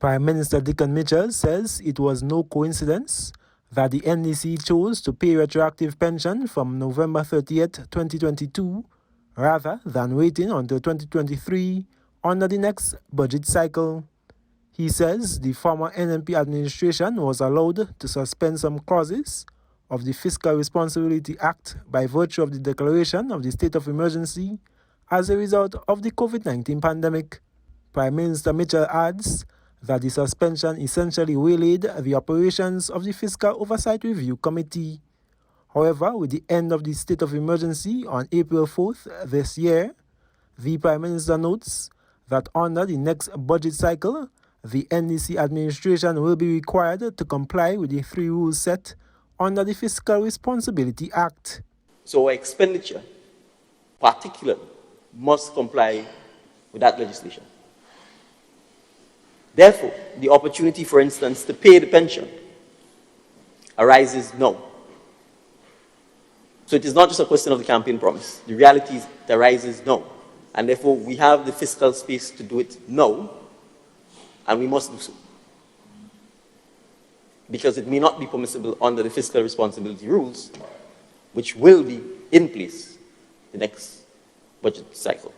Prime Minister Dickon Mitchell says it was no coincidence that the NDC chose to pay retroactive pension from November 30th, 2022, rather than waiting until 2023 under the next budget cycle. He says the former NMP administration was allowed to suspend some clauses of the Fiscal Responsibility Act by virtue of the declaration of the state of emergency as a result of the COVID-19 pandemic. Prime Minister Mitchell adds that the suspension essentially waylaid the operations of the Fiscal Oversight Review Committee. However, with the end of the state of emergency on April 4th this year, the Prime Minister notes that under the next budget cycle, the NDC administration will be required to comply with the three rules set under the Fiscal Responsibility Act. So expenditure, particularly, must comply with that legislation. Therefore, the opportunity, for instance, to pay the pension arises now. So it is not just a question of the campaign promise. The reality is it arises now. And therefore, we have the fiscal space to do it now, and we must do so. Because it may not be permissible under the fiscal responsibility rules, which will be in place the next budget cycle.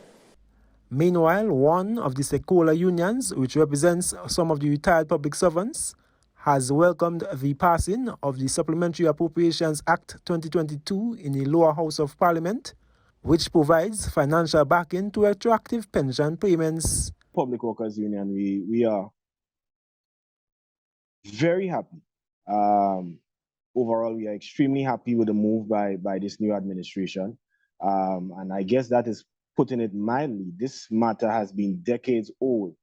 Meanwhile, one of the stakeholder unions, which represents some of the retired public servants, has welcomed the passing of the Supplementary Appropriations Act 2022 in the lower house of Parliament, which provides financial backing to retroactive pension payments. Public Workers Union, we are very happy. Overall, we are extremely happy with the move by this new administration. And I guess that is putting it mildly. This matter has been decades old,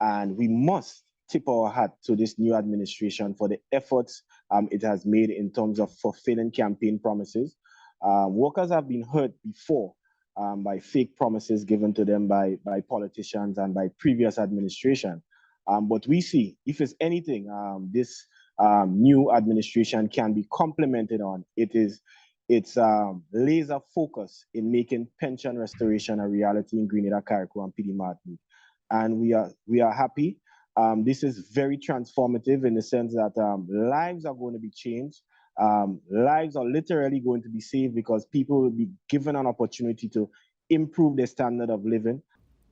and we must tip our hat to this new administration for the efforts it has made in terms of fulfilling campaign promises. Workers have been hurt before by fake promises given to them by politicians and by previous administration. But we see, if it's anything, this new administration can be complimented on. It's laser focus in making pension restoration a reality in Grenada, Carriacou, and PD Martinique. And we are happy. This is very transformative in the sense that lives are going to be changed. Lives are literally going to be saved because people will be given an opportunity to improve their standard of living.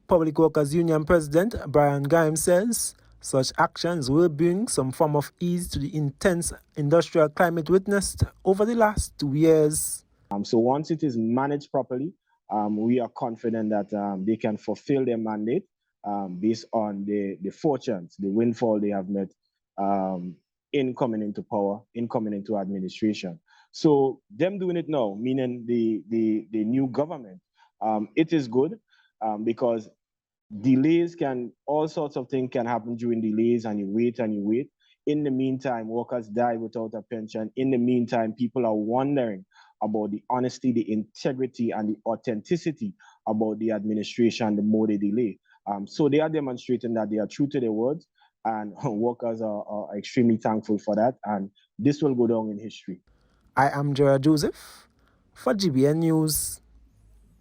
Public Workers Union President Brian Gaim says such actions will bring some form of ease to the intense industrial climate witnessed over the last 2 years. So once it is managed properly, we are confident that they can fulfill their mandate based on the fortunes, the windfall they have met in coming into power, in coming into administration. So them doing it now, meaning the new government, it is good because delays all sorts of things can happen during delays, and you wait and you wait. In the meantime, workers die without a pension. In the meantime, people are wondering about the honesty, the integrity, and the authenticity about the administration the more they delay. So they are demonstrating that they are true to their words, and workers are extremely thankful for that, and this will go down in history. I am Gerard Joseph for GBN News.